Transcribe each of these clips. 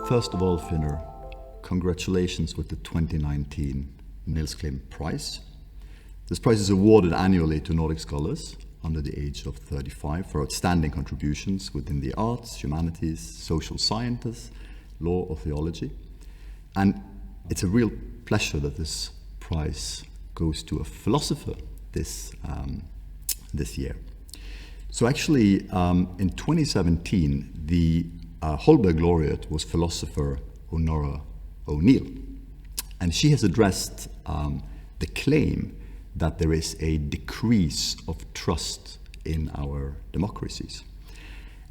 First of all, Finnur, congratulations with the 2019 Nils Klim Prize. This prize is awarded annually to Nordic scholars under the age of 35 for outstanding contributions within the arts, humanities, social sciences, law or theology. And it's a real pleasure that this prize goes to a philosopher this year. So actually, in 2017, the Holberg Laureate was philosopher Honora O'Neill. And she has addressed the claim that there is a decrease of trust in our democracies.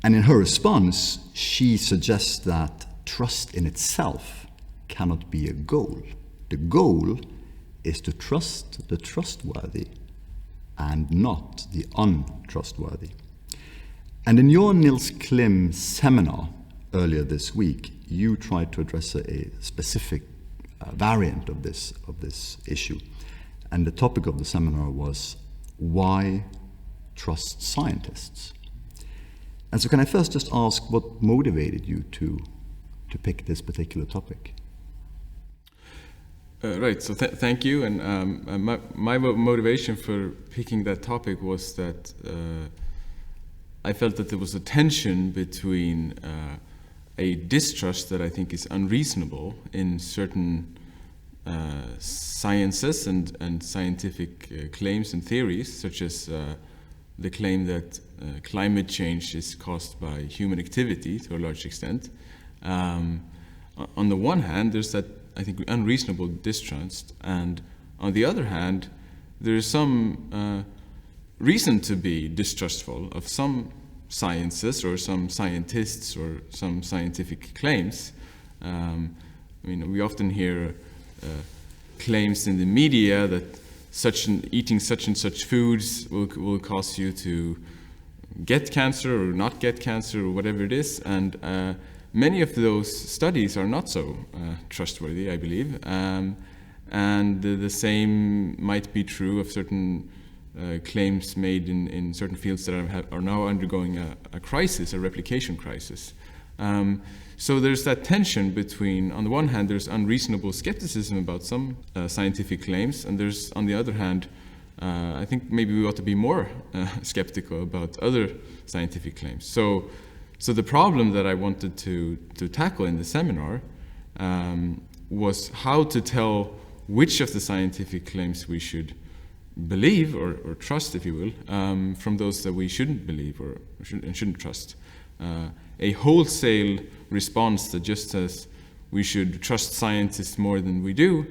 And in her response, she suggests that trust in itself cannot be a goal. The goal is to trust the trustworthy and not the untrustworthy. And in your Nils Klim seminar earlier this week, you tried to address a specific variant of this issue. And the topic of the seminar was, why trust scientists? And so can I first just ask what motivated you to pick this particular topic? Right, so thank you. And my motivation for picking that topic was that I felt that there was a tension between a distrust that I think is unreasonable in certain sciences and scientific claims and theories, such as the claim that climate change is caused by human activity to a large extent. On the one hand, there's that, I think, unreasonable distrust, and on the other hand, there is some reason to be distrustful of some sciences or some scientists or some scientific claims. We often hear claims in the media that eating such and such foods will cause you to get cancer or not get cancer or whatever it is, and many of those studies are not so trustworthy, I believe, and the same might be true of certain claims made in certain fields that are now undergoing a crisis, a replication crisis. So there's that tension between, on the one hand, there's unreasonable skepticism about some scientific claims, and there's, on the other hand, I think maybe we ought to be more skeptical about other scientific claims. So the problem that I wanted to tackle in the seminar was how to tell which of the scientific claims we should believe or trust, if you will, from those that we shouldn't believe or shouldn't trust. A wholesale response that just says we should trust scientists more than we do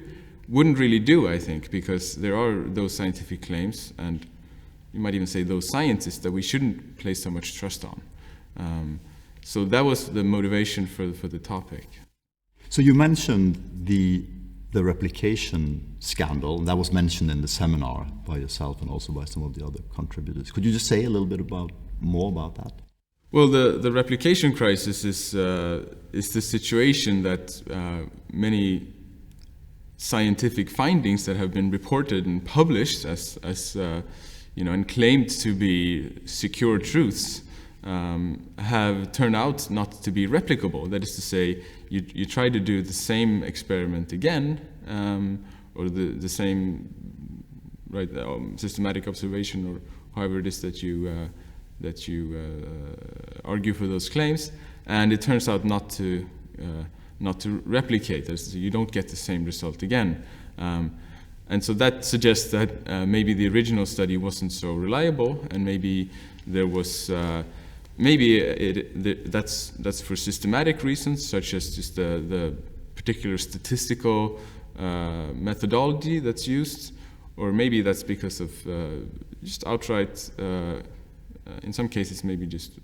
wouldn't really do, I think, because there are those scientific claims, and you might even say those scientists that we shouldn't place so much trust on. So that was the motivation for the topic. So you mentioned the replication scandal, and that was mentioned in the seminar by yourself and also by some of the other contributors. Could you just say a little bit more about that? Well, the replication crisis is the situation that many scientific findings that have been reported and published as and claimed to be secure truths have turned out not to be replicable. That is to say, you try to do the same experiment again, or the same systematic observation, or however it is that you argue for those claims, and it turns out not to replicate. So you don't get the same result again, and so that suggests that maybe the original study wasn't so reliable, and maybe there was that's for systematic reasons, such as just the particular statistical methodology that's used, or maybe that's because of just outright. In some cases, maybe just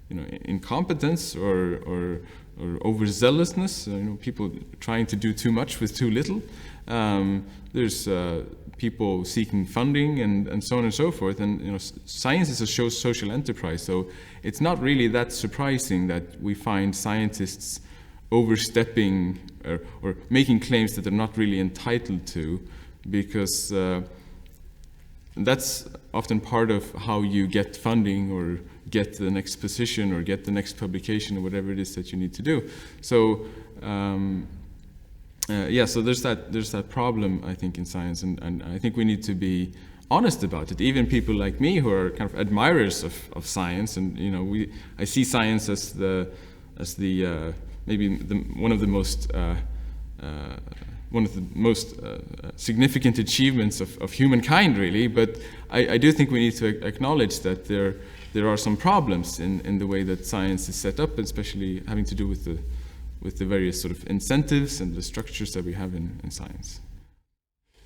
incompetence or overzealousness. People trying to do too much with too little. There's people seeking funding and so on and so forth. And science is a social enterprise, so it's not really that surprising that we find scientists overstepping or making claims that they're not really entitled to, because that's often part of how you get funding or get the next position or get the next publication or whatever it is that you need to do. So so there's that problem, I think, in science, and I think we need to be honest about it. Even people like me who are kind of admirers of science, and I see science as the one of the most significant achievements of humankind, really. But I do think we need to acknowledge that there are some problems in the way that science is set up, especially having to do with the various sort of incentives and the structures that we have in science.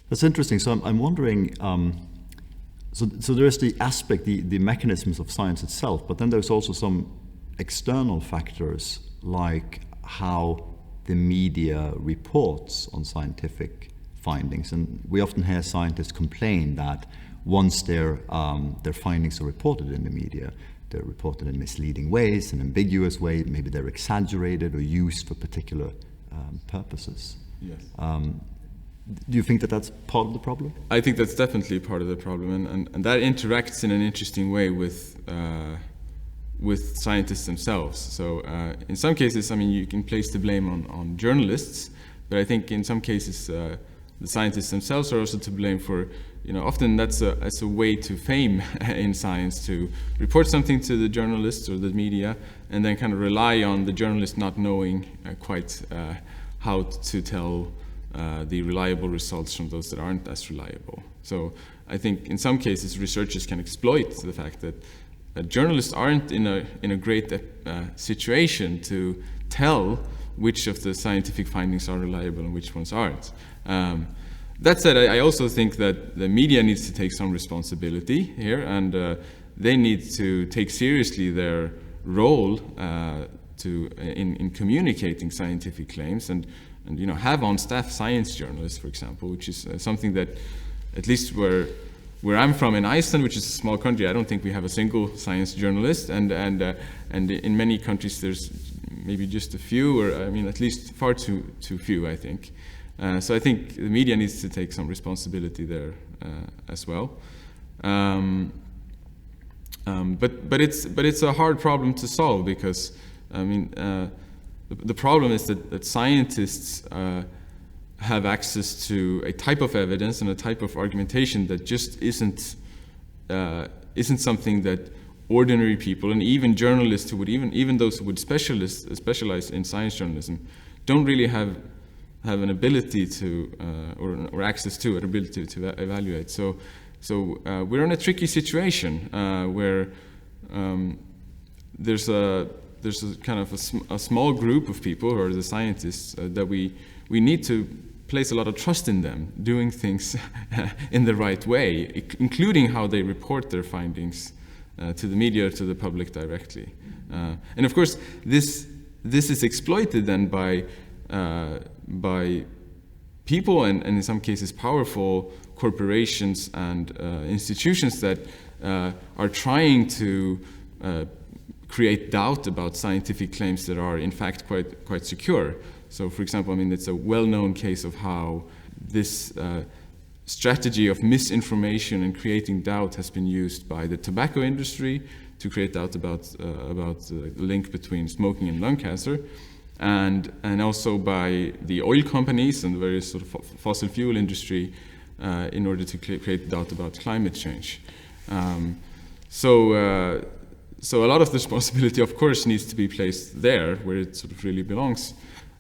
That's interesting. So I'm wondering, so there's the aspect, the mechanisms of science itself, but then there's also some external factors like how the media reports on scientific findings. And we often hear scientists complain that once their findings are reported in the media, they're reported in misleading ways, in ambiguous ways, maybe they're exaggerated or used for particular purposes. Yes. Do you think that that's part of the problem? I think that's definitely part of the problem, and that interacts in an interesting way with scientists themselves. So in some cases, you can place the blame on journalists, but I think in some cases the scientists themselves are also to blame for, often that's a way to fame in science, to report something to the journalists or the media, and then kind of rely on the journalist not knowing quite how to tell the reliable results from those that aren't as reliable. So I think in some cases researchers can exploit the fact that journalists aren't in a great situation to tell which of the scientific findings are reliable and which ones aren't. That said, I also think that the media needs to take some responsibility here, and they need to take seriously their role in communicating scientific claims, and have on staff science journalists, for example, which is something that, at least where I'm from in Iceland, which is a small country, I don't think we have a single science journalist, and in many countries there's maybe just a few, or at least far too few, I think. So I think the media needs to take some responsibility there as well. But it's a hard problem to solve, because the problem is that scientists have access to a type of evidence and a type of argumentation that just isn't something that ordinary people, and even journalists who would even those who would specialize in science journalism, don't really have an ability to or access to, an ability to evaluate. So we're in a tricky situation where there's a kind of a small group of people, who are the scientists, that we need to place a lot of trust in them doing things in the right way, including how they report their findings to the media or to the public directly. And of course, this is exploited then by people and in some cases powerful corporations and institutions that are trying to create doubt about scientific claims that are in fact quite secure. So, for example, it's a well-known case of how this strategy of misinformation and creating doubt has been used by the tobacco industry to create doubt about the link between smoking and lung cancer, and also by the oil companies and the various sort of fossil fuel industry in order to create doubt about climate change. So a lot of the responsibility, of course, needs to be placed there where it sort of really belongs.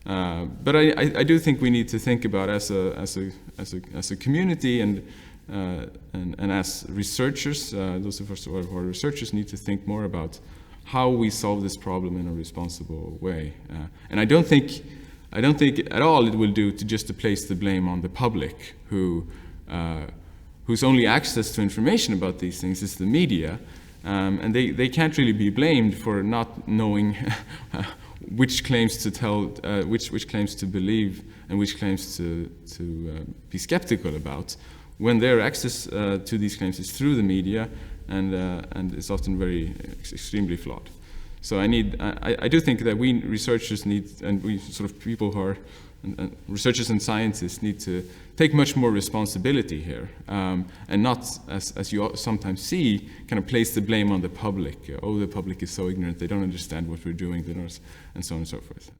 But I do think we need to think about as a community and as researchers, those of us who are researchers need to think more about how we solve this problem in a responsible way. And I don't think at all it will do to place the blame on the public, whose only access to information about these things is the media, and they can't really be blamed for not knowing which claims to tell, which claims to believe, and which claims to be skeptical about, when their access to these claims is through the media, and it's often extremely flawed. So I do think that we researchers need, and we sort of people who are and researchers and scientists need to take much more responsibility here, and not, as you sometimes see, kind of place the blame on the public. Oh, the public is so ignorant; they don't understand what we're doing, and so on and so forth.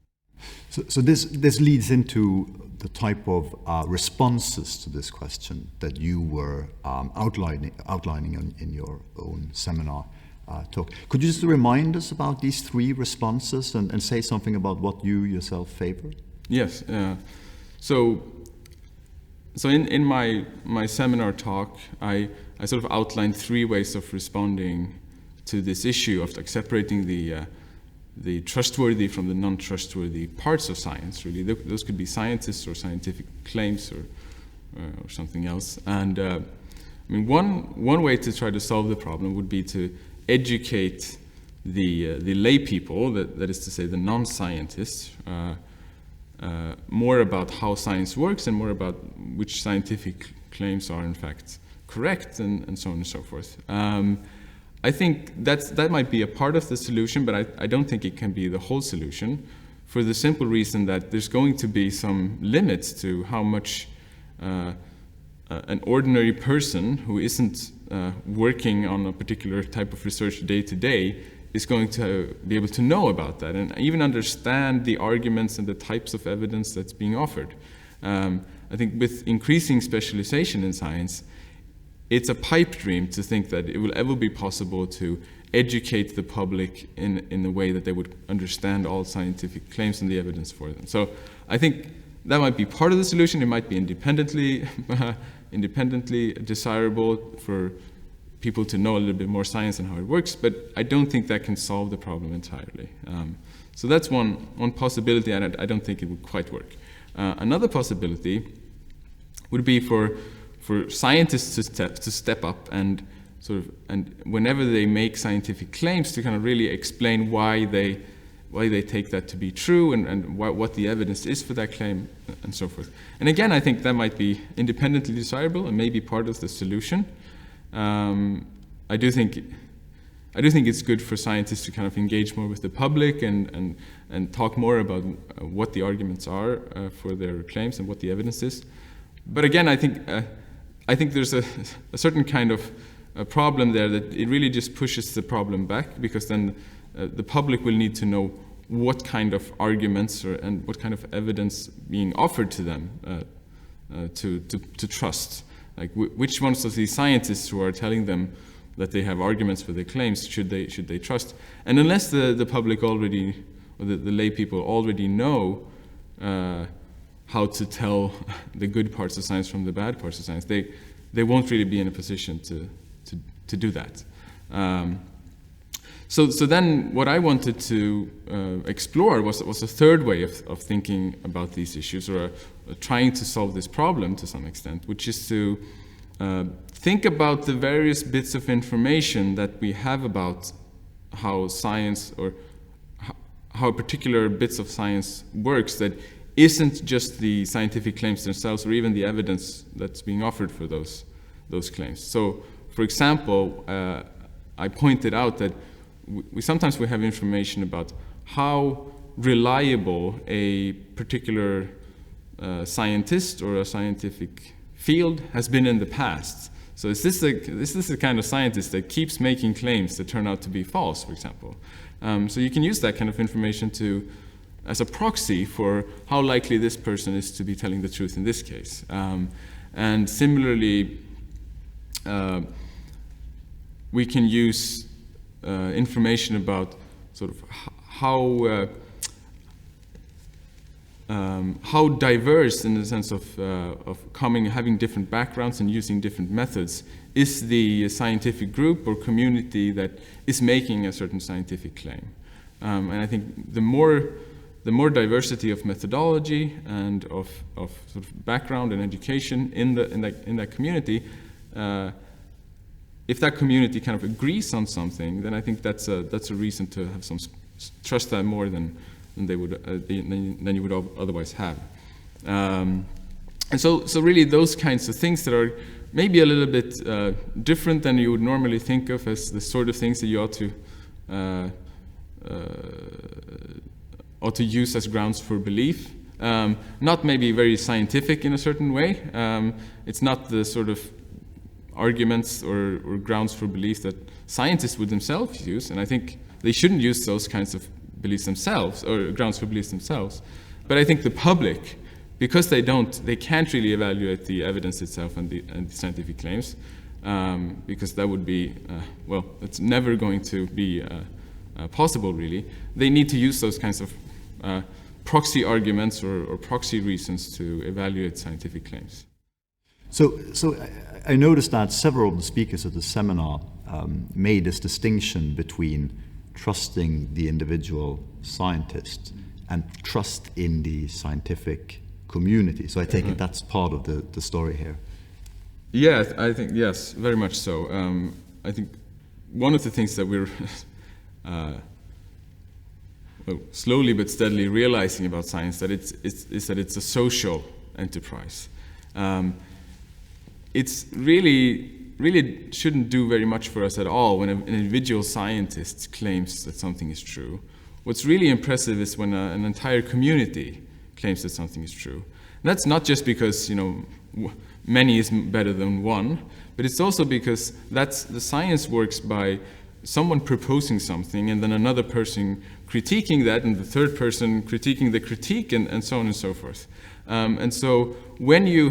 So this leads into the type of responses to this question that you were outlining in your own seminar talk. Could you just remind us about these three responses and say something about what you yourself favor? Yes. So in my seminar talk, I sort of outlined three ways of responding to this issue of like separating the trustworthy from the non-trustworthy parts of science. Really, those could be scientists or scientific claims or something else. And I mean, one way to try to solve the problem would be to educate the lay people, that is to say the non-scientists, more about how science works and more about which scientific claims are in fact correct, and so on and so forth. I think that might be a part of the solution, but I don't think it can be the whole solution, for the simple reason that there's going to be some limits to how much an ordinary person who isn't working on a particular type of research day to day is going to be able to know about that and even understand the arguments and the types of evidence that's being offered. I think with increasing specialization in science, it's a pipe dream to think that it will ever be possible to educate the public in a way that they would understand all scientific claims and the evidence for them. So I think that might be part of the solution. It might be independently desirable for people to know a little bit more science and how it works, but I don't think that can solve the problem entirely. So that's one possibility, and I don't think it would quite work. Another possibility would be for scientists to step up and whenever they make scientific claims, to kind of really explain why they take that to be true and what the evidence is for that claim and so forth. And again, I think that might be independently desirable and maybe part of the solution. I do think it's good for scientists to kind of engage more with the public and talk more about what the arguments are for their claims and what the evidence is. But again, I think there's a certain kind of a problem there that it really just pushes the problem back, because then the public will need to know what kind of arguments and what kind of evidence being offered to them to trust. Like which ones of these scientists who are telling them that they have arguments for their claims should they trust? And unless the public already, or the lay people already know how to tell the good parts of science from the bad parts of science, they won't really be in a position to do that. So then what I wanted to explore was a third way of thinking about these issues, or trying to solve this problem to some extent, which is to think about the various bits of information that we have about how science, or how particular bits of science works, that isn't just the scientific claims themselves or even the evidence that's being offered for those claims. So, for example, I pointed out that we sometimes have information about how reliable a particular scientist or a scientific field has been in the past. So is this the kind of scientist that keeps making claims that turn out to be false, for example? So you can use that kind of information as a proxy for how likely this person is to be telling the truth in this case. And similarly, we can use information about sort of how diverse, in the sense of having different backgrounds and using different methods, is the scientific group or community that is making a certain scientific claim. And I think the more diversity of methodology and of sort of background and education in that community, if that community kind of agrees on something, then I think that's a reason to have some trust that more than they would than you would otherwise have. And so really those kinds of things that are maybe a little bit different than you would normally think of as the sort of things that you ought to use as grounds for belief. Not maybe very scientific in a certain way. It's not the sort of arguments or grounds for belief that scientists would themselves use, and I think they shouldn't use those kinds of beliefs themselves, or grounds for beliefs themselves. But I think the public, because they can't really evaluate the evidence itself and the scientific claims, because that would be, it's never going to be possible really. They need to use those kinds of proxy arguments or proxy reasons to evaluate scientific claims. So I noticed that several of the speakers at the seminar made this distinction between trusting the individual scientist and trust in the scientific community. So I take it that's part of the story here. Yeah, I think, yes, very much so. I think one of the things that we're slowly but steadily realizing about science is that it's a social enterprise. It's really shouldn't do very much for us at all when an individual scientist claims that something is true. What's really impressive is when an entire community claims that something is true. And that's not just because many is better than one, but it's also because the science works by someone proposing something and then another person critiquing that and the third person critiquing the critique and so on and so forth. And so when you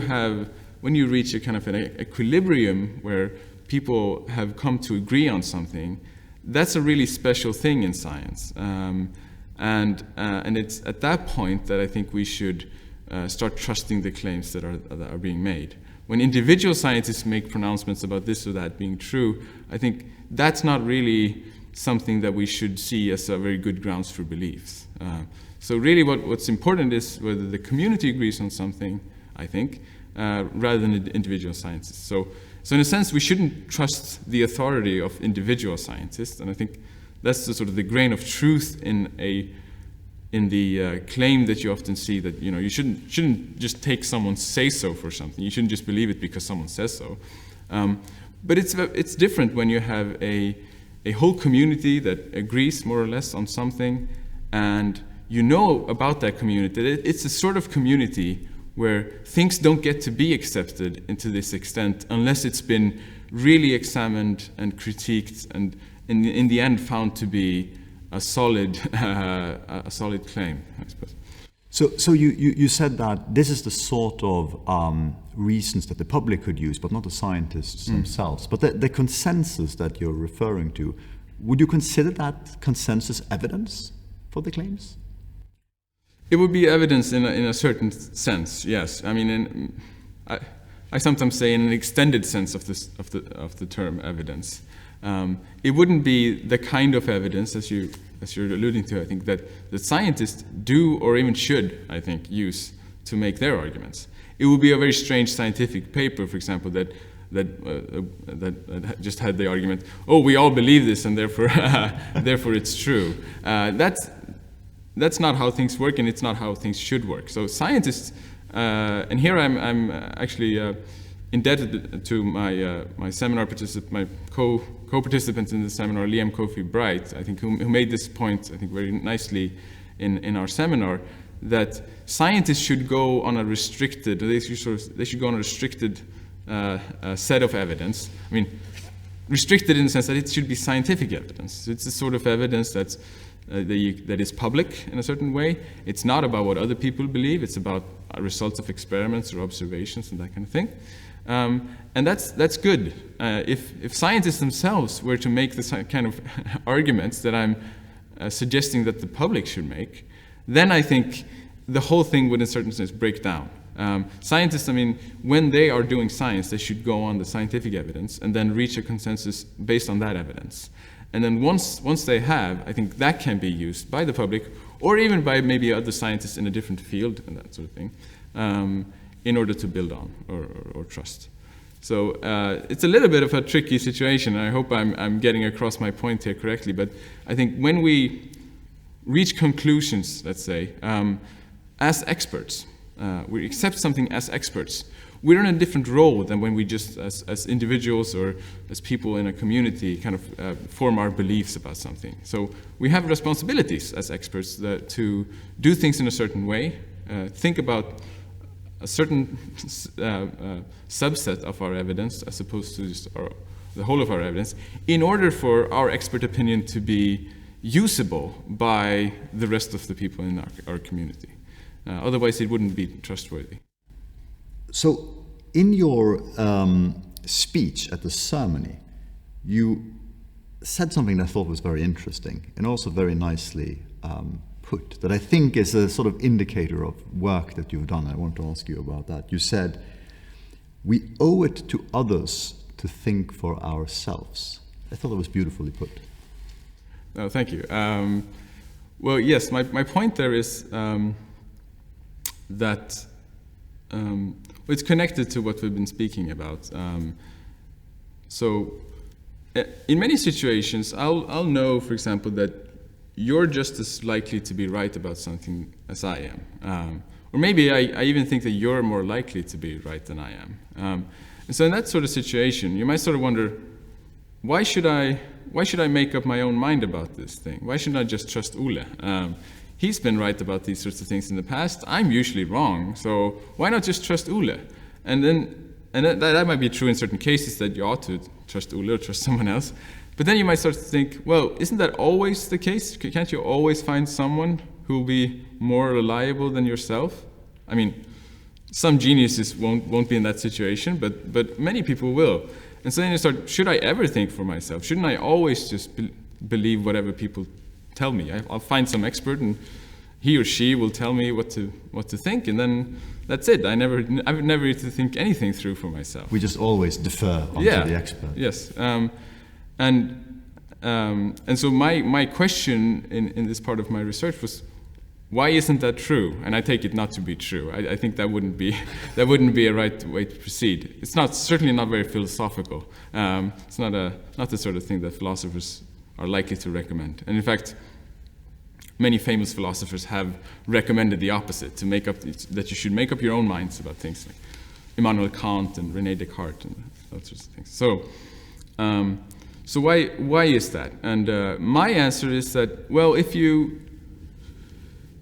reach a kind of an equilibrium where people have come to agree on something, that's a really special thing in science. And it's at that point that I think we should start trusting the claims that are being made. When individual scientists make pronouncements about this or that being true, I think that's not really something that we should see as a very good grounds for beliefs. So really what's important is whether the community agrees on something, I think, rather than the individual scientists. So in a sense, we shouldn't trust the authority of individual scientists, and I think that's the sort of the grain of truth in the claim that you often see that you shouldn't just take someone's say-so for something. You shouldn't just believe it because someone says so. But it's different when you have a whole community that agrees more or less on something, and you know about that community. It's a sort of community where things don't get to be accepted into this extent unless it's been really examined and critiqued and in the end found to be a solid claim, I suppose. So you said that this is the sort of reasons that the public could use, but not the scientists themselves. But the consensus that you're referring to, would you consider that consensus evidence for the claims? It would be evidence in a certain sense, yes. I mean, I sometimes say in an extended sense of the term evidence. It wouldn't be the kind of evidence, as you're alluding to, I think, that scientists do or even should, I think, use to make their arguments. It would be a very strange scientific paper, for example, that just had the argument, oh, we all believe this and therefore it's true. That's not how things work, and it's not how things should work. So scientists, and here I'm actually indebted to my seminar participant, my co-participant in the seminar, Liam Kofi Bright, I think, who made this point, I think, very nicely in our seminar, that scientists should go on a restricted, they should go on a restricted set of evidence. I mean, restricted in the sense that it should be scientific evidence. It's the sort of evidence that is public in a certain way. It's not about what other people believe. It's about results of experiments or observations and that kind of thing. And that's good. If scientists themselves were to make the kind of arguments that I'm suggesting that the public should make, then I think the whole thing would in a certain sense break down. Scientists, I mean, when they are doing science, they should go on the scientific evidence and then reach a consensus based on that evidence. And then once they have, I think that can be used by the public or even by maybe other scientists in a different field and that sort of thing, in order to build on or trust. So it's a little bit of a tricky situation, and I hope I'm getting across my point here correctly, but I think when we reach conclusions, let's say, as experts, we accept something as experts, we're in a different role than when we just, as individuals or as people in a community, kind of form our beliefs about something. So we have responsibilities as experts to do things in a certain way, think about a certain subset of our evidence as opposed to just the whole of our evidence, in order for our expert opinion to be usable by the rest of the people in our community. Otherwise, it wouldn't be trustworthy. So, in your speech at the ceremony, you said something that I thought was very interesting and also very nicely put, that I think is a sort of indicator of work that you've done. I want to ask you about that. You said, "We owe it to others to think for ourselves." I thought that was beautifully put. Oh, thank you. Well, yes, my point there is that it's connected to what we've been speaking about. So, in many situations, I'll know, for example, that you're just as likely to be right about something as I am. Or maybe I even think that you're more likely to be right than I am. And so in that sort of situation, you might sort of wonder, why should I make up my own mind about this thing? Why shouldn't I just trust Ole? He's been right about these sorts of things in the past. I'm usually wrong, so why not just trust Ole? And that might be true in certain cases, that you ought to trust Ole or trust someone else. But then you might start to think, well, isn't that always the case? Can't you always find someone who will be more reliable than yourself? I mean, some geniuses won't be in that situation, but many people will. And so then you start, should I ever think for myself? Shouldn't I always just believe whatever people tell me? I'll find some expert and he or she will tell me what to think, and then that's it. I never need to think anything through for myself. We just always defer onto the expert. Yes. And so my question in this part of my research was, why isn't that true? And I take it not to be true. I think that wouldn't be a right way to proceed. It's certainly not very philosophical. It's not the sort of thing that philosophers are likely to recommend. And in fact, many famous philosophers have recommended the opposite, that you should make up your own minds about things, like Immanuel Kant and René Descartes and those sorts of things. So why is that? And my answer is that, well,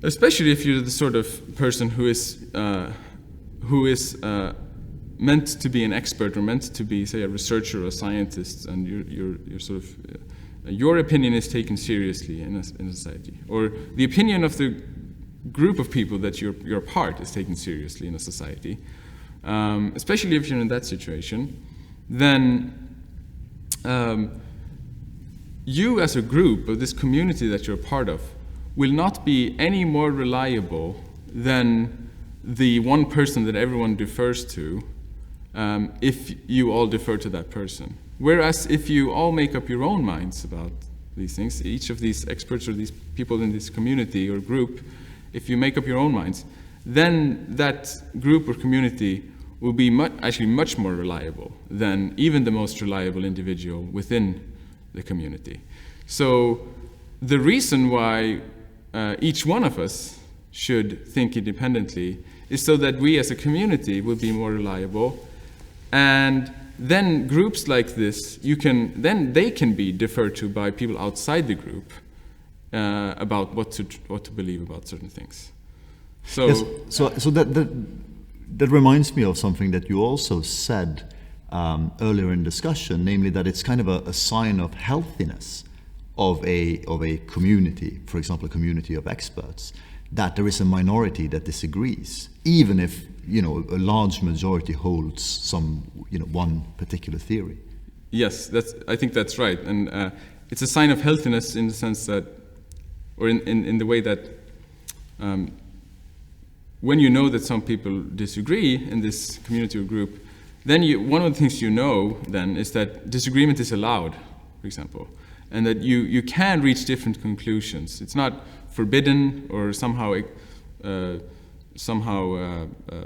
especially if you're the sort of person who is meant to be an expert or meant to be, say, a researcher or a scientist, and you're sort of your opinion is taken seriously in a society, or the opinion of the group of people that you're a part is taken seriously in a society, especially if you're in that situation, then you as a group, or this community that you're a part of, will not be any more reliable than the one person that everyone defers to, if you all defer to that person. Whereas if you all make up your own minds about these things, each of these experts or these people in this community or group, if you make up your own minds, then that group or community will be actually much more reliable than even the most reliable individual within the community. So the reason why each one of us should think independently is so that we as a community will be more reliable, and then groups like this, they can be deferred to by people outside the group about what to believe about certain things. So, yes, so that reminds me of something that you also said earlier in discussion, namely that it's kind of a sign of healthiness of a community, for example, a community of experts, that there is a minority that disagrees, even if a large majority holds some one particular theory. Yes, I think that's right, and it's a sign of healthiness in the sense that, or in the way that, when you know that some people disagree in this community or group, then one of the things then is that disagreement is allowed, for example, and that you can reach different conclusions. It's not forbidden or somehow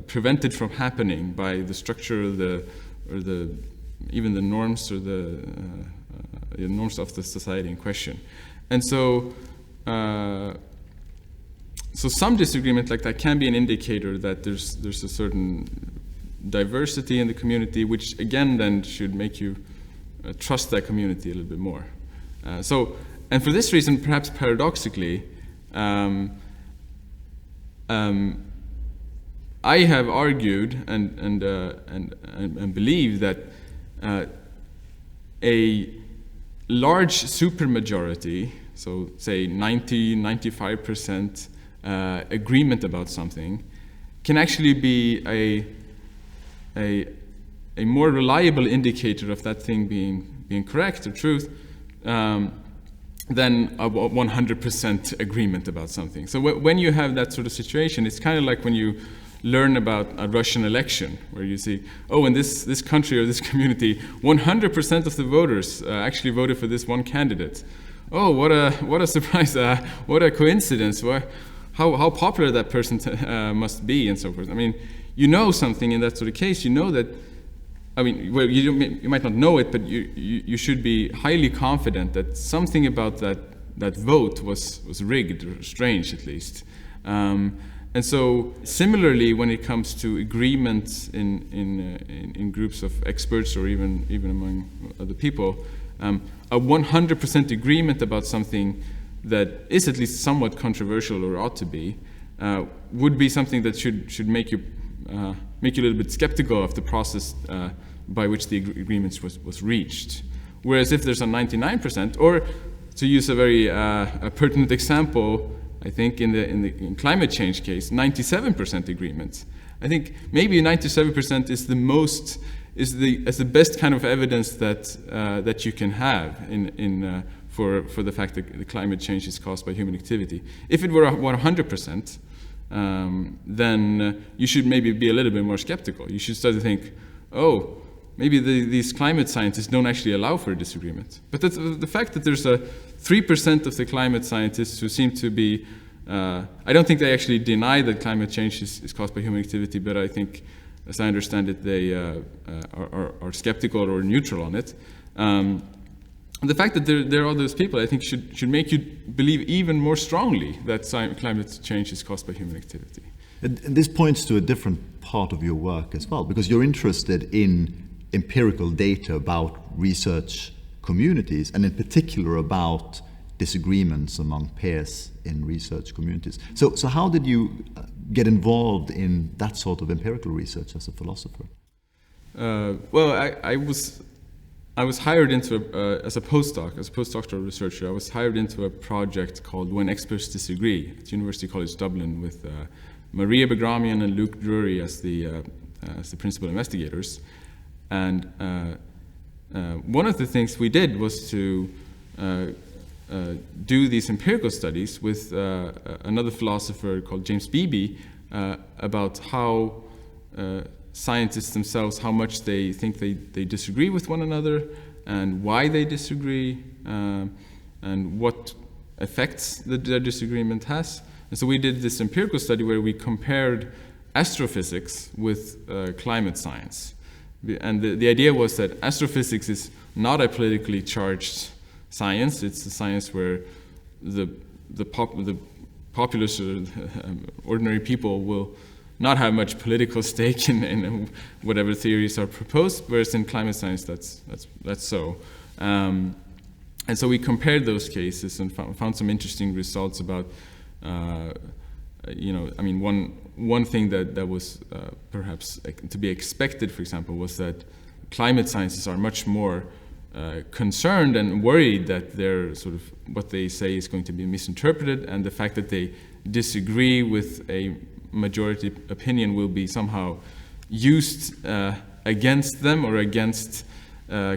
prevented from happening by the structure or even the norms or the norms of the society in question. And so some disagreement like that can be an indicator that there's a certain diversity in the community, which again then should make you trust that community a little bit more. And for this reason, perhaps paradoxically, I have argued and believe that a large supermajority, so say 90-95% agreement about something, can actually be a more reliable indicator of that thing being correct or truth than a 100% agreement about something. So when you have that sort of situation, it's kind of like when you learn about a Russian election, where you see, oh, in this country or this community, 100% of the voters actually voted for this one candidate. Oh, what a surprise! What a coincidence! How popular that person must be, and so forth. I mean, you know something in that sort of case. You know that. I mean, well, you might not know it, but you should be highly confident that something about that vote was rigged or strange, at least. And so, similarly, when it comes to agreements in groups of experts or even among other people, a 100% agreement about something that is at least somewhat controversial or ought to be would be something that should make you a little bit skeptical of the process by which the agreements was reached. Whereas if there's a 99%, or to use a very pertinent example, I think in climate change case, 97% agreement. I think maybe 97% is the best kind of evidence that you can have for the fact that the climate change is caused by human activity. If it were 100%, then you should maybe be a little bit more skeptical. You should start to think, oh, maybe these climate scientists don't actually allow for a disagreement. But that's, the fact that there's a 3% of the climate scientists who seem to be, I don't think they actually deny that climate change is caused by human activity, but I think, as I understand it, they are skeptical or neutral on it. The fact that there are those people, I think, should make you believe even more strongly that climate change is caused by human activity. And this points to a different part of your work as well, because you're interested in empirical data about research communities, and in particular about disagreements among peers in research communities. So how did you get involved in that sort of empirical research as a philosopher? Well, I was hired into as a postdoctoral researcher. I was hired into a project called When Experts Disagree at University College Dublin with Maria Begramian and Luke Drury as the principal investigators. And one of the things we did was to do these empirical studies with another philosopher called James Beebe about how scientists themselves, how much they think they disagree with one another and why they disagree and what effects their disagreement has. And so we did this empirical study where we compared astrophysics with climate science. And the idea was that astrophysics is not a politically charged science. It's a science where the populace or ordinary people will not have much political stake in whatever theories are proposed, whereas in climate science that's so. And so we compared those cases and found some interesting results about, one thing that was perhaps to be expected, for example, was that climate scientists are much more concerned and worried that their sort of what they say is going to be misinterpreted, and the fact that they disagree with a majority opinion will be somehow used against them or against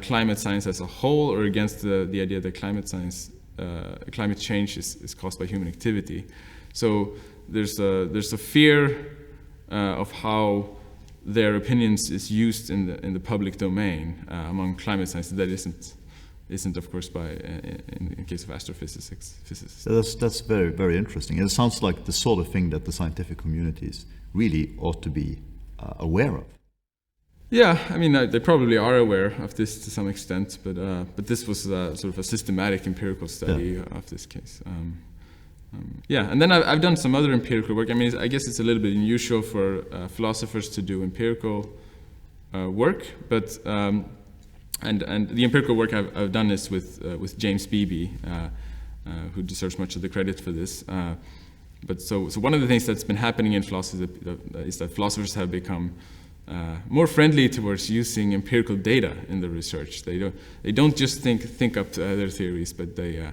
climate science as a whole, or against the idea that climate change is caused by human activity. So there's a fear of how their opinions is used in the public domain among climate science that isn't of course in case of astrophysicists. That's very, very interesting. It sounds like the sort of thing that the scientific communities really ought to be aware of. Yeah, I mean they probably are aware of this to some extent, but this was sort of a systematic empirical study of this case. And then I've done some other empirical work. I mean, I guess it's a little bit unusual for philosophers to do empirical work, but and the empirical work I've done is with James Beebe, who deserves much of the credit for this. But so one of the things that's been happening in philosophy is that philosophers have become more friendly towards using empirical data in the research. They don't just think up their theories, but they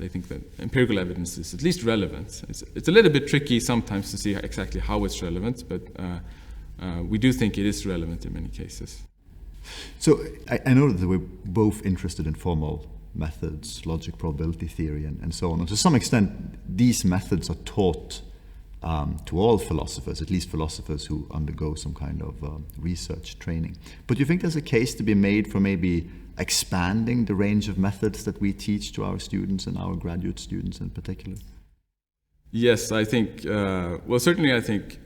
think that empirical evidence is at least relevant. It's a little bit tricky sometimes to see exactly how it's relevant, but we do think it is relevant in many cases. So I know that we're both interested in formal methods, logic, probability theory, and so on. And to some extent, these methods are taught to all philosophers, at least philosophers who undergo some kind of research training. But do you think there's a case to be made for maybe expanding the range of methods that we teach to our students and our graduate students in particular? Yes, I think, certainly I think,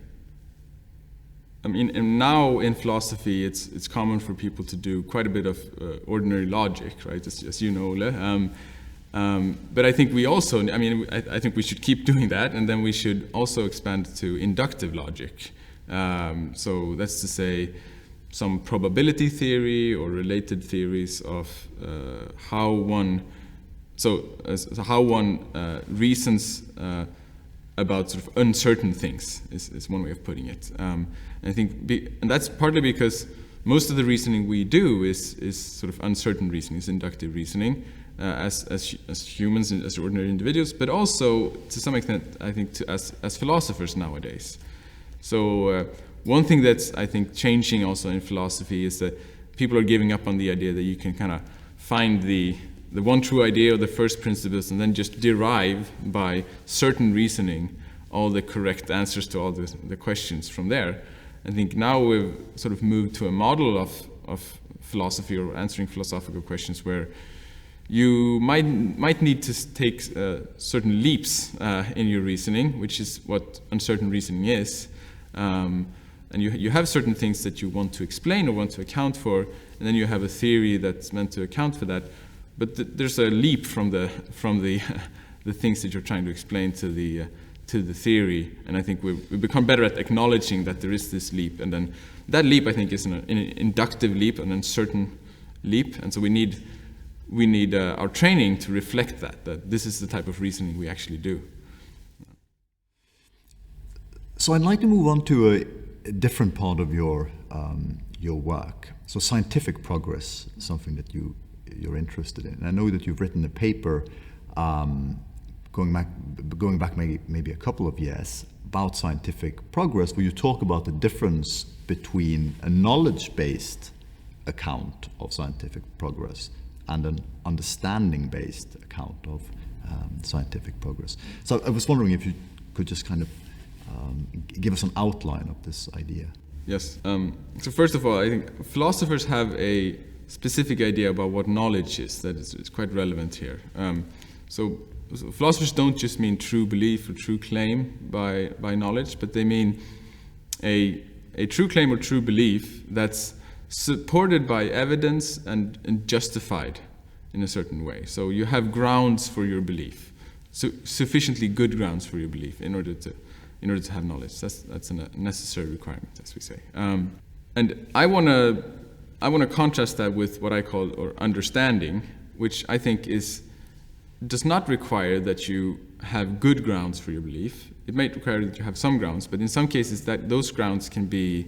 and now in philosophy, it's common for people to do quite a bit of ordinary logic, right? As you know, Ole. But I think we also, I think we should keep doing that, and then we should also expand to inductive logic. So that's to say, some probability theory or related theories of how one reasons about sort of uncertain things is one way of putting it. I think, and that's partly because most of the reasoning we do is sort of uncertain reasoning, is inductive reasoning, as humans, as ordinary individuals, but also to some extent, I think, as philosophers nowadays. So one thing that's, I think, changing also in philosophy is that people are giving up on the idea that you can kind of find the one true idea or the first principles and then just derive by certain reasoning all the correct answers to all the questions from there. I think now we've sort of moved to a model of philosophy or answering philosophical questions where you might need to take certain leaps in your reasoning, which is what uncertain reasoning is. And you have certain things that you want to explain or want to account for, and then you have a theory that's meant to account for that. But there's a leap from the things that you're trying to explain to the theory, and I think we've become better at acknowledging that there is this leap, and then that leap, I think, is an inductive leap, an uncertain leap, and so we need our training to reflect that this is the type of reasoning we actually do. So I'd like to move on to a different part of your work. So scientific progress, something that you're interested in. And I know that you've written a paper going back maybe a couple of years about scientific progress, where you talk about the difference between a knowledge-based account of scientific progress and an understanding-based account of scientific progress. So I was wondering if you could just kind of give us an outline of this idea. Yes. So first of all, I think philosophers have a specific idea about what knowledge is that is quite relevant here. So philosophers don't just mean true belief or true claim by knowledge, but they mean a true claim or true belief that's supported by evidence and justified in a certain way. So you have grounds for your belief, sufficiently good grounds for your belief in order to have knowledge. That's a necessary requirement, as we say. And I want to contrast that with what I call or understanding, which I think does not require that you have good grounds for your belief. It might require that you have some grounds, but in some cases that those grounds can be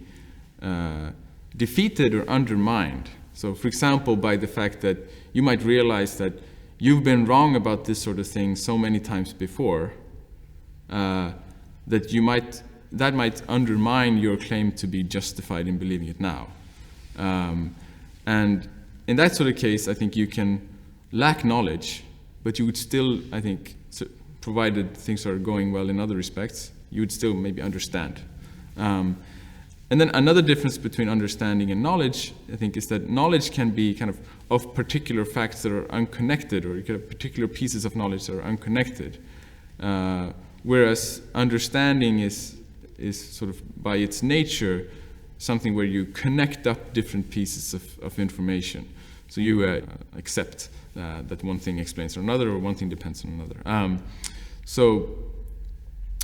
defeated or undermined. So, for example, by the fact that you might realize that you've been wrong about this sort of thing so many times before, that might undermine your claim to be justified in believing it now. And in that sort of case, I think you can lack knowledge, but you would still, I think, provided things are going well in other respects, you would still maybe understand. And then another difference between understanding and knowledge, I think, is that knowledge can be kind of particular facts that are unconnected, or you could have particular pieces of knowledge that are unconnected. Whereas understanding is sort of by its nature something where you connect up different pieces of information. So you accept that one thing explains another, or one thing depends on another. So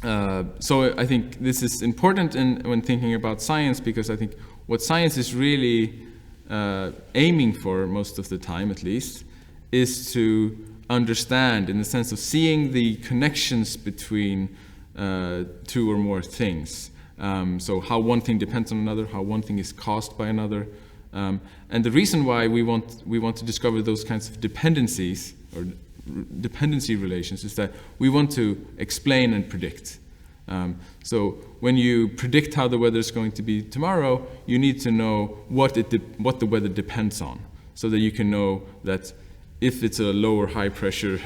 I think this is important when thinking about science, because I think what science is really aiming for, most of the time at least, is to understand in the sense of seeing the connections between two or more things. So how one thing depends on another, how one thing is caused by another. And the reason why we want to discover those kinds of dependencies or dependency relations is that we want to explain and predict. So when you predict how the weather is going to be tomorrow, you need to know what the weather depends on, so that you can know that if it's a low or high pressure,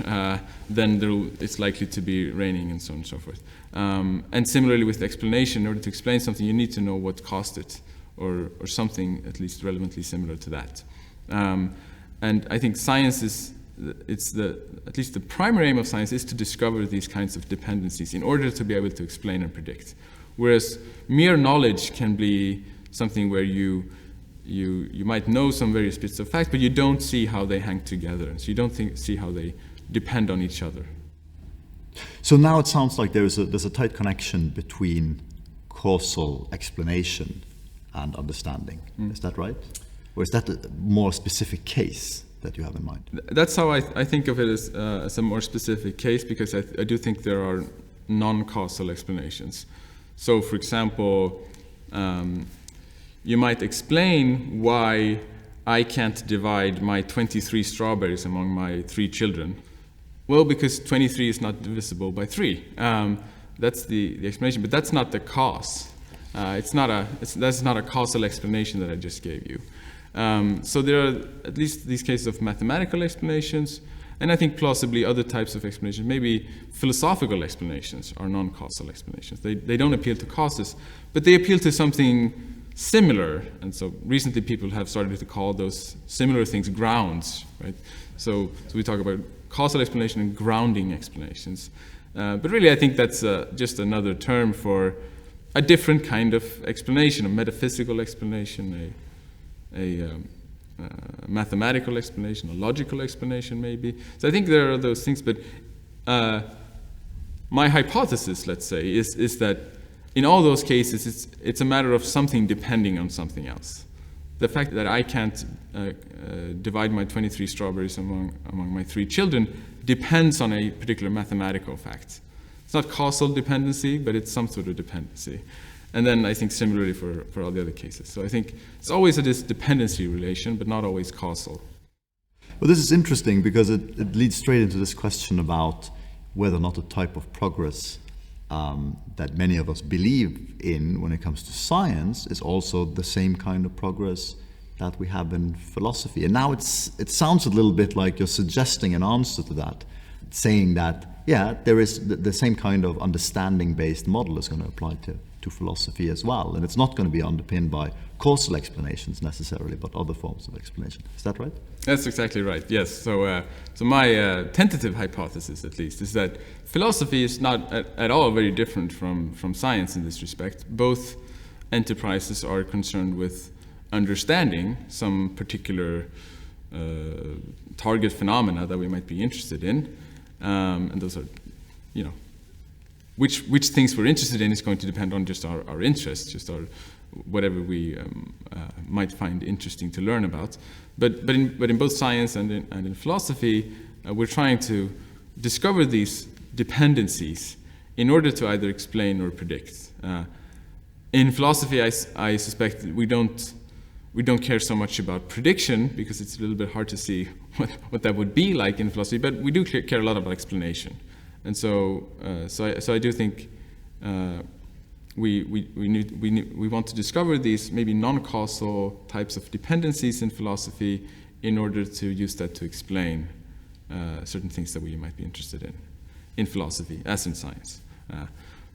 then it's likely to be raining, and so on and so forth. And similarly with explanation, in order to explain something, you need to know what caused it, or something at least relevantly similar to that. And I think science at least the primary aim of science is to discover these kinds of dependencies in order to be able to explain and predict. Whereas mere knowledge can be something where you might know some various bits of fact, but you don't see how they hang together, and so you don't see how they depend on each other. So now it sounds like there's a tight connection between causal explanation and understanding. Is that right? Or is that a more specific case that you have in mind? That's how I think of it as a more specific case, because I do think there are non-causal explanations. So, for example, you might explain why I can't divide my 23 strawberries among my 3 children. Well, because 23 is not divisible by 3. That's the explanation, but that's not the cause. That's not a causal explanation that I just gave you. So there are at least these cases of mathematical explanations, and I think plausibly other types of explanations. Maybe philosophical explanations are non-causal explanations. They don't appeal to causes, but they appeal to something similar. And so recently people have started to call those similar things grounds, right? So we talk about causal explanation and grounding explanations. But really I think that's just another term for a different kind of explanation, a metaphysical explanation, a mathematical explanation, a logical explanation maybe. So I think there are those things, but my hypothesis, let's say, is that in all those cases it's a matter of something depending on something else. The fact that I can't divide my 23 strawberries among my 3 children depends on a particular mathematical fact. It's not causal dependency, but it's some sort of dependency. And then I think similarly for all the other cases. So I think it's always this dependency relation, but not always causal. Well, this is interesting because it leads straight into this question about whether or not the type of progress that many of us believe in when it comes to science is also the same kind of progress that we have in philosophy. And now it sounds a little bit like you're suggesting an answer to that, saying that, yeah, there is the same kind of understanding-based model is going to apply to philosophy as well. And it's not going to be underpinned by causal explanations necessarily, but other forms of explanation. Is that right? That's exactly right, yes. So my tentative hypothesis, at least, is that philosophy is not at all very different from science in this respect. Both enterprises are concerned with understanding some particular target phenomena that we might be interested in. And those are, which things we're interested in is going to depend on just our interests, just our whatever we might find interesting to learn about. But in both science and in philosophy, we're trying to discover these dependencies in order to either explain or predict. In philosophy, I suspect that we don't care so much about prediction because it's a little bit hard to see what that would be like in philosophy. But we do care a lot about explanation, and so I do think we want to discover these maybe non-causal types of dependencies in philosophy in order to use that to explain certain things that we might be interested in philosophy as in science.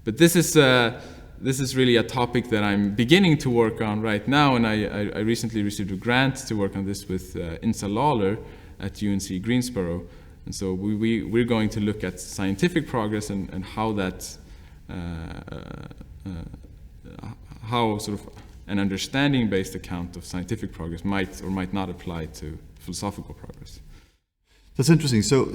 But this is really a topic that I'm beginning to work on right now, and I recently received a grant to work on this with Insa Lawler at UNC Greensboro. And so we're going to look at scientific progress and how that, how sort of an understanding-based account of scientific progress might or might not apply to philosophical progress. That's interesting. So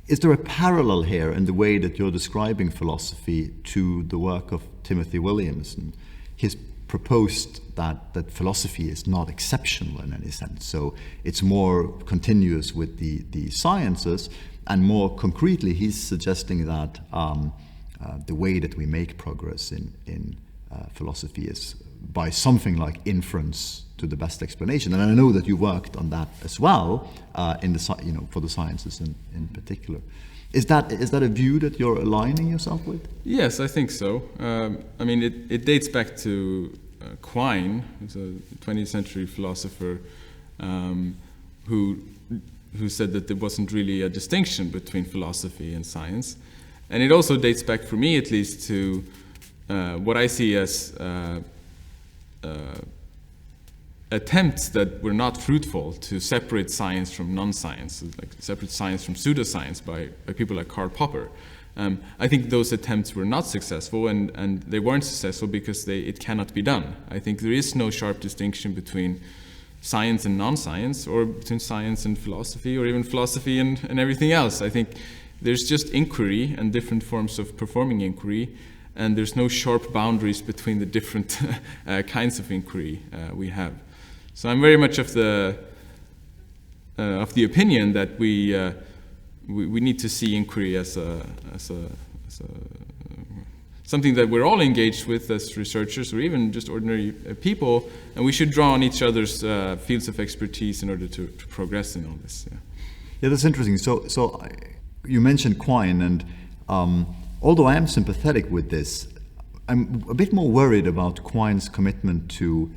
is there a parallel here in the way that you're describing philosophy to the work of Timothy Williams and his proposed that philosophy is not exceptional in any sense. So it's more continuous with the sciences, and more concretely, he's suggesting that the way that we make progress in philosophy is by something like inference to the best explanation. And I know that you worked on that as well for the sciences in particular. Is that a view that you're aligning yourself with? Yes, I think so. I mean, it dates back to Quine, who's a 20th century philosopher, who said that there wasn't really a distinction between philosophy and science. And it also dates back, for me at least, to what I see as attempts that were not fruitful to separate science from non-science, like separate science from pseudoscience by people like Karl Popper. I think those attempts were not successful, and they weren't successful because it cannot be done. I think there is no sharp distinction between science and non-science, or between science and philosophy, or even philosophy and everything else. I think there's just inquiry and different forms of performing inquiry, and there's no sharp boundaries between the different kinds of inquiry we have. So I'm very much of the opinion that we need to see inquiry as something that we're all engaged with as researchers, or even just ordinary people, and we should draw on each other's fields of expertise in order to progress in all this. Yeah, that's interesting. So you mentioned Quine, and although I am sympathetic with this, I'm a bit more worried about Quine's commitment to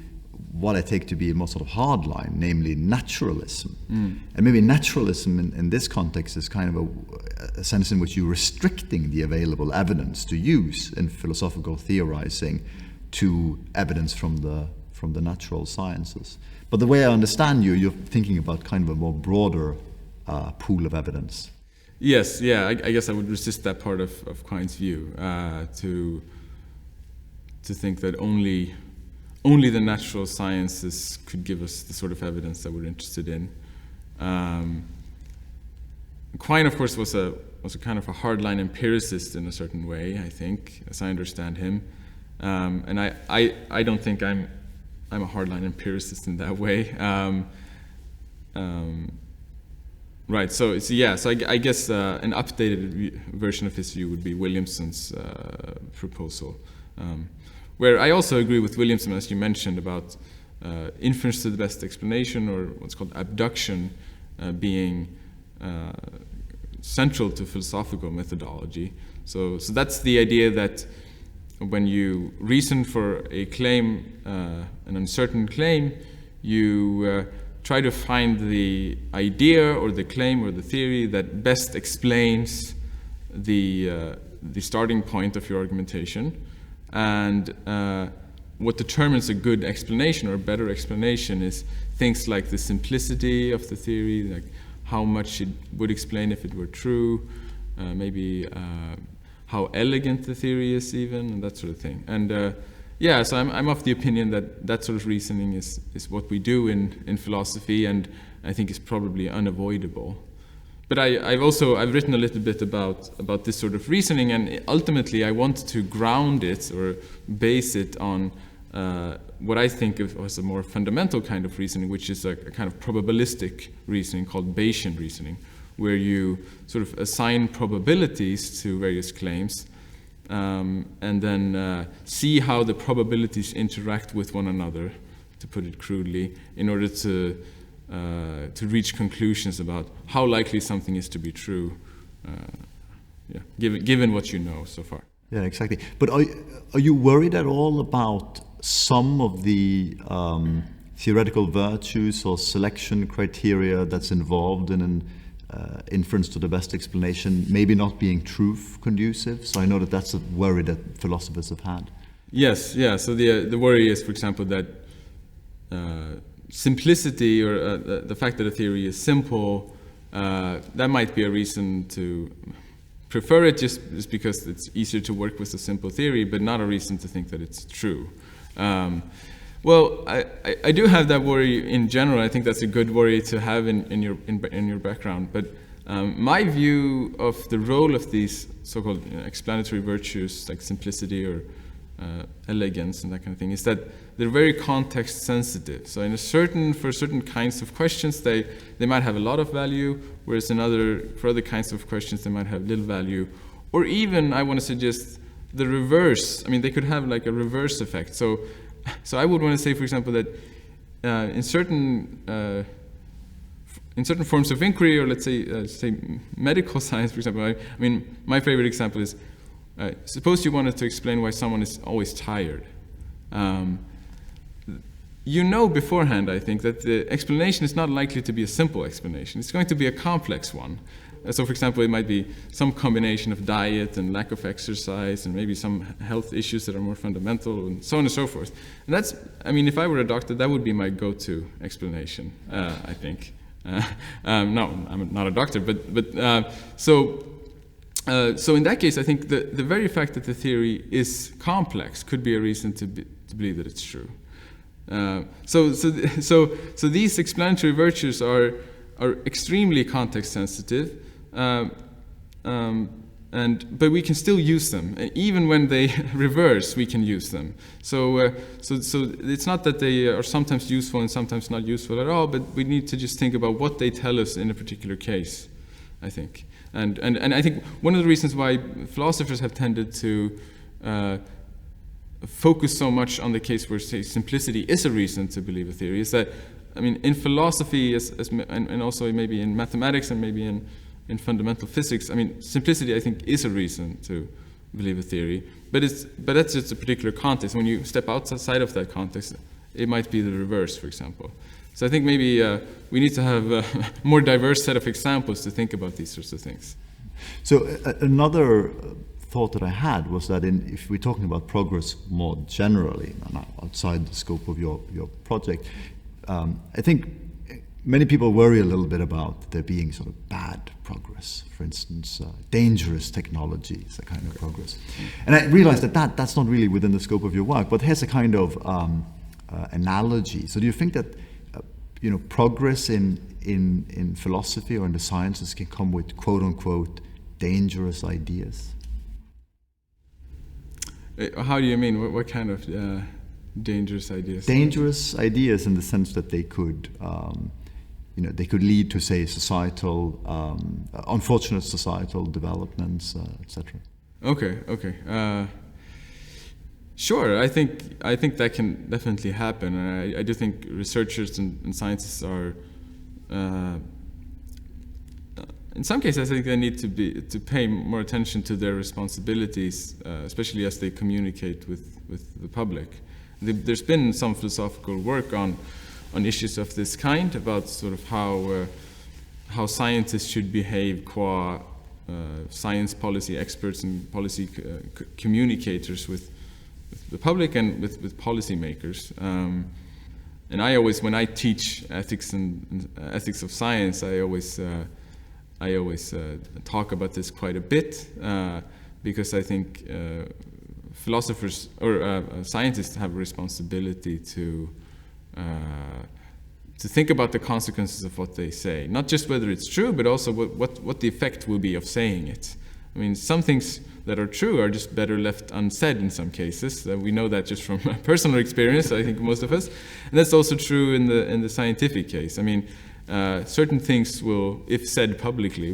what I take to be a more sort of hard line, namely naturalism. And maybe naturalism in this context is kind of a sense in which you're restricting the available evidence to use in philosophical theorizing to evidence from the natural sciences. But the way I understand you're thinking about kind of a more broader pool of evidence. Yes, yeah, I guess I would resist that part of Quine's view, to think that only the natural sciences could give us the sort of evidence that we're interested in. Quine, of course, was a kind of a hardline empiricist in a certain way, I think, as I understand him. And I don't think I'm a hardline empiricist in that way. Right. So I guess an updated version of his view would be Williamson's proposal. Where I also agree with Williamson, as you mentioned, about inference to the best explanation, or what's called abduction, being central to philosophical methodology. So that's the idea that when you reason for a claim, an uncertain claim, you try to find the idea or the claim or the theory that best explains the starting point of your argumentation. And what determines a good explanation or a better explanation is things like the simplicity of the theory, like how much it would explain if it were true, maybe how elegant the theory is even, and that sort of thing. And so I'm of the opinion that sort of reasoning is what we do in philosophy, and I think is probably unavoidable. But I've written a little bit about this sort of reasoning, and ultimately I want to ground it or base it on what I think of as a more fundamental kind of reasoning, which is a kind of probabilistic reasoning called Bayesian reasoning, where you sort of assign probabilities to various claims, and then see how the probabilities interact with one another, to put it crudely, in order to reach conclusions about how likely something is to be true, given what you know so far. Yeah, exactly. But are you worried at all about some of the theoretical virtues or selection criteria that's involved in an inference to the best explanation maybe not being truth conducive? So I know that's a worry that philosophers have had. Yes, yeah. So the worry is, for example, that simplicity, or the fact that a theory is simple, that might be a reason to prefer it just because it's easier to work with a simple theory, but not a reason to think that it's true. Well, I do have that worry in general. I think that's a good worry to have in your background. But my view of the role of these so-called explanatory virtues like simplicity or elegance and that kind of thing, is that they're very context sensitive. So for certain kinds of questions, they might have a lot of value, whereas for other kinds of questions, they might have little value. Or even, I want to suggest, the reverse. I mean, they could have like a reverse effect. So I would want to say, for example, that in certain forms of inquiry, or let's say medical science, for example, I mean, my favorite example is, suppose you wanted to explain why someone is always tired. You know beforehand, I think, that the explanation is not likely to be a simple explanation. It's going to be a complex one. So, for example, it might be some combination of diet and lack of exercise and maybe some health issues that are more fundamental and so on and so forth. And that's, I mean, if I were a doctor, that would be my go-to explanation, I think. No, I'm not a doctor, so in that case, I think the very fact that the theory is complex could be a reason to believe that it's true. So these explanatory virtues are extremely context sensitive, but we can still use them, and even when they reverse, we can use them. So it's not that they are sometimes useful and sometimes not useful at all, but we need to just think about what they tell us in a particular case, I think. And I think one of the reasons why philosophers have tended to focus so much on the case where, say, simplicity is a reason to believe a theory is that, I mean, in philosophy and also maybe in mathematics and maybe in fundamental physics, I mean, simplicity, I think, is a reason to believe a theory, but that's just a particular context. When you step outside of that context, it might be the reverse, for example. So I think maybe we need to have a more diverse set of examples to think about these sorts of things. So another thought that I had was that if we're talking about progress more generally, outside the scope of your project, I think many people worry a little bit about there being sort of bad progress. For instance, dangerous technology is a kind of progress. And I realized that that's not really within the scope of your work, but here's a kind of analogy. So do you think that progress in philosophy or in the sciences can come with quote-unquote dangerous ideas? How do you mean? What kind of dangerous ideas? Dangerous ideas in the sense that they could, they could lead to, say, unfortunate societal developments, etc. Okay. Sure, I think that can definitely happen. I do think researchers and scientists are, in some cases, I think they need to pay more attention to their responsibilities, especially as they communicate with the public. There's been some philosophical work on issues of this kind, about sort of how scientists should behave qua science policy experts and policy communicators with the public and with policymakers. And I always, when I teach ethics and ethics of science, I always talk about this quite a bit, because I think philosophers or scientists have a responsibility to think about the consequences of what they say, not just whether it's true, but also what the effect will be of saying it. I mean, some things that are true are just better left unsaid in some cases. We know that just from personal experience, I think, most of us. And that's also true in the scientific case. I mean, certain things will, if said publicly,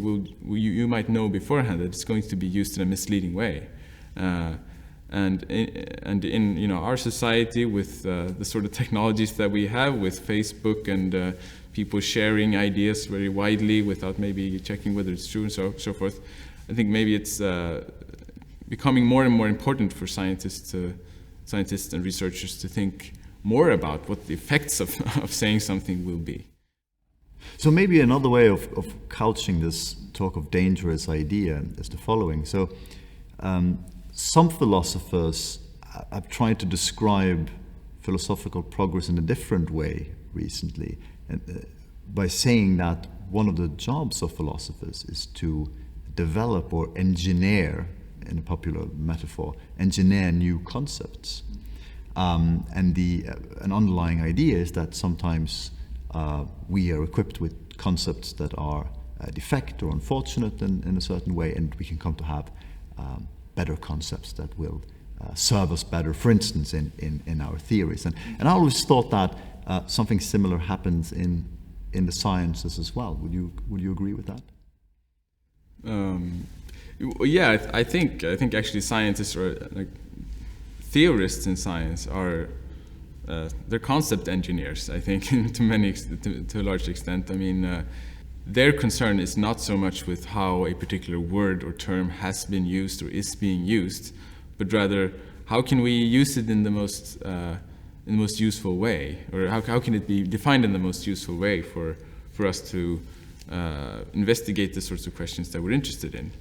you might know beforehand that it's going to be used in a misleading way. And in our society, with the sort of technologies that we have, with Facebook and people sharing ideas very widely without maybe checking whether it's true and so forth, I think maybe it's becoming more and more important for scientists and researchers to think more about what the effects of saying something will be. So maybe another way of couching this talk of dangerous idea is the following. So some philosophers have tried to describe philosophical progress in a different way recently, by saying that one of the jobs of philosophers is to develop or engineer, in a popular metaphor, engineer new concepts. And an underlying idea is that sometimes we are equipped with concepts that are defect or unfortunate in a certain way, and we can come to have better concepts that will serve us better, for instance, in our theories. And I always thought that something similar happens in the sciences as well. Would you agree with that? Yeah, I think actually scientists or like theorists in science are they're concept engineers. I think to a large extent. I mean, their concern is not so much with how a particular word or term has been used or is being used, but rather how can we use it in the most useful way, or how can it be defined in the most useful way for us to investigate the sorts of questions that we're interested in.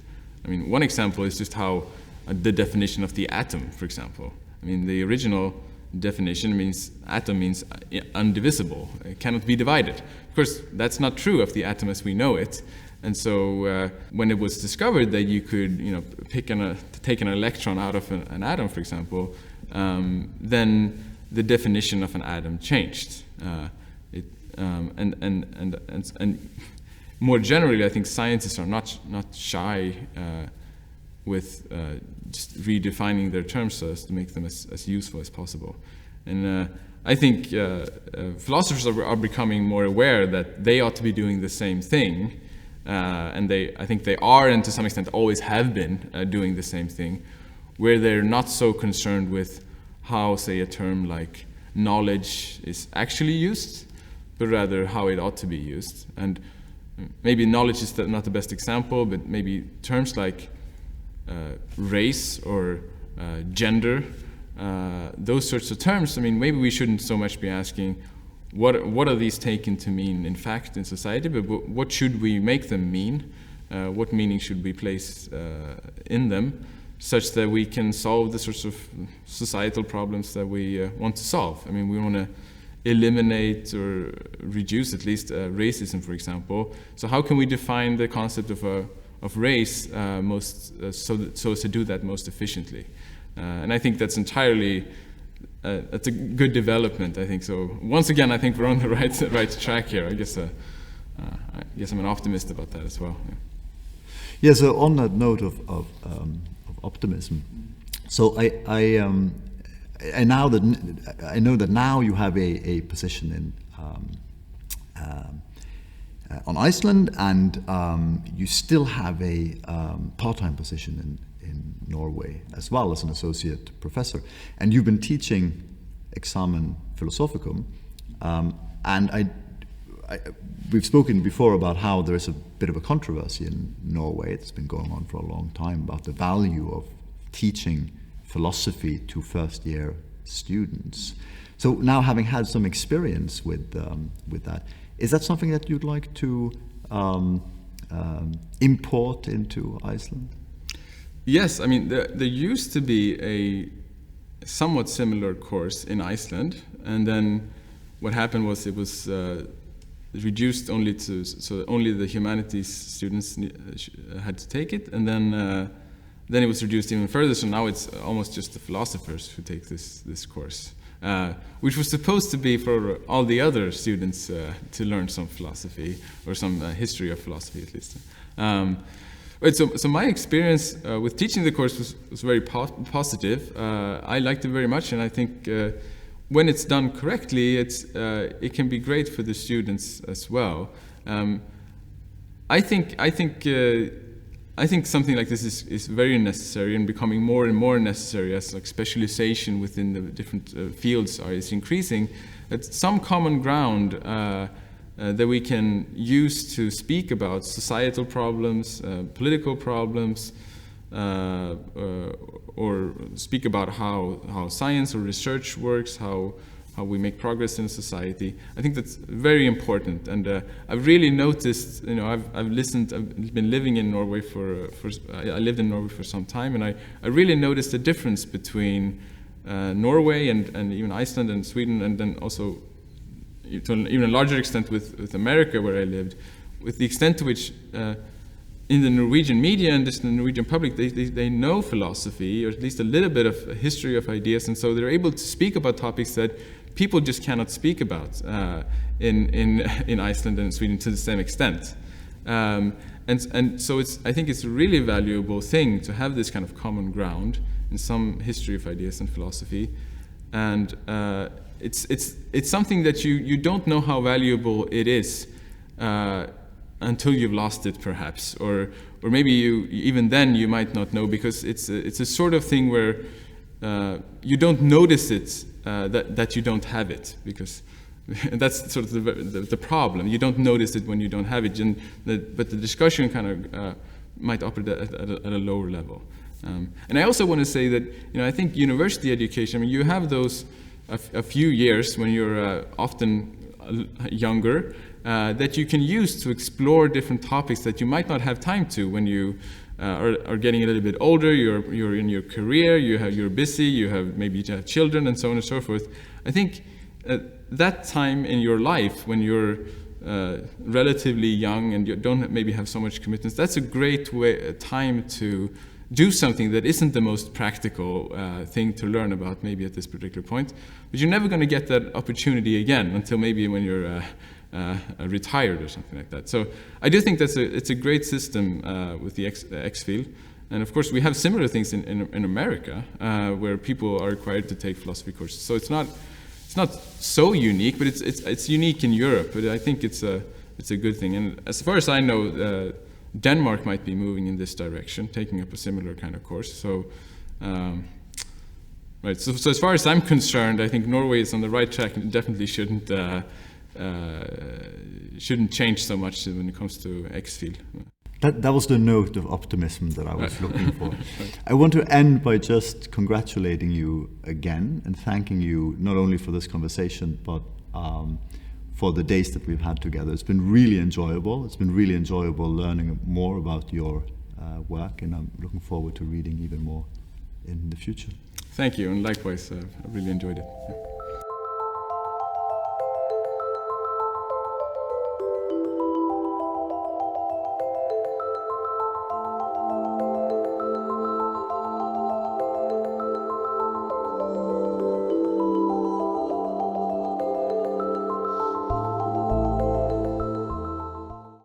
I mean, one example is just how the definition of the atom, for example. I mean, the original definition means atom means undivisible. It cannot be divided. Of course, that's not true of the atom as we know it. And so when it was discovered that you could, take an electron out of an atom, for example, then the definition of an atom changed. And more generally, I think scientists are not shy with just redefining their terms so as to make them as useful as possible. And I think philosophers are becoming more aware that they ought to be doing the same thing, and I think they are, and to some extent always have been doing the same thing, where they're not so concerned with how, say, a term like knowledge is actually used, but rather how it ought to be used. And maybe knowledge is not the best example, but maybe terms like race or gender, those sorts of terms, I mean, maybe we shouldn't so much be asking what are these taken to mean in fact in society, but what should we make them mean? What meaning should we place in them, such that we can solve the sorts of societal problems that we want to solve? I mean, we want to eliminate or reduce at least racism, for example. So how can we define the concept of race so as to do that most efficiently? And I think that's entirely that's a good development. I think so. Once again, I think we're on the right track here. I guess I'm an optimist about that as well. Yeah. So on that note of optimism, so I know that now you have a position in on Iceland, and you still have a part-time position in Norway as well as an associate professor, and you've been teaching Examen Philosophicum, and we've spoken before about how there's a bit of a controversy in Norway. It's been going on for a long time about the value of teaching philosophy to first-year students. So now, having had some experience with that, is that something that you'd like to import into Iceland? Yes, I mean, there used to be a somewhat similar course in Iceland, and then what happened was it was reduced only to, so only the Humanities students had to take it, and then it was reduced even further, so now it's almost just the philosophers who take this course, which was supposed to be for all the other students to learn some philosophy, or some history of philosophy at least. So my experience with teaching the course was very positive. I liked it very much, and I think when it's done correctly, it can be great for the students as well. I think something like this is very necessary, and becoming more and more necessary as like specialization within the different fields is increasing. That some common ground that we can use to speak about societal problems, political problems, or speak about how science or research works, how we make progress in society. I think that's very important, and I've really noticed. I've been living in Norway I lived in Norway for some time, and I really noticed the difference between Norway and even Iceland and Sweden, and then also to an even larger extent with America, where I lived, with the extent to which in the Norwegian media and just the Norwegian public, they know philosophy, or at least a little bit of a history of ideas, and so they're able to speak about topics that people just cannot speak about in Iceland and Sweden to the same extent. And so I think it's a really valuable thing to have this kind of common ground, in some history of ideas and philosophy, and it's something that you don't know how valuable it is until you've lost it, perhaps, or maybe even then you might not know, because it's a sort of thing where you don't notice it that you don't have it, because that's sort of the problem. You don't notice it when you don't have it, but the discussion kind of might operate at a lower level. And I also want to say that, I think university education, you have those a few years when you're often younger that you can use to explore different topics that you might not have time to when you are getting a little bit older. You're in your career, you're busy, you have maybe children, and so on and so forth. I think that time in your life when you're relatively young and you don't maybe have so much commitments, that's a great time to do something that isn't the most practical thing to learn about maybe at this particular point. But you're never going to get that opportunity again until maybe when you're retired or something like that. So I do think it's a great system with the X-Field. And of course we have similar things in America where people are required to take philosophy courses. So it's not so unique, but it's unique in Europe. But I think it's a good thing. And as far as I know, Denmark might be moving in this direction, taking up a similar kind of course. So, right. So as far as I'm concerned, I think Norway is on the right track and definitely shouldn't change so much when it comes to X-Field. That was the note of optimism that I was looking for. Right. I want to end by just congratulating you again and thanking you not only for this conversation, but for the days that we've had together. It's been really enjoyable. It's been really enjoyable learning more about your work, and I'm looking forward to reading even more in the future. Thank you, and likewise, I really enjoyed it. Yeah.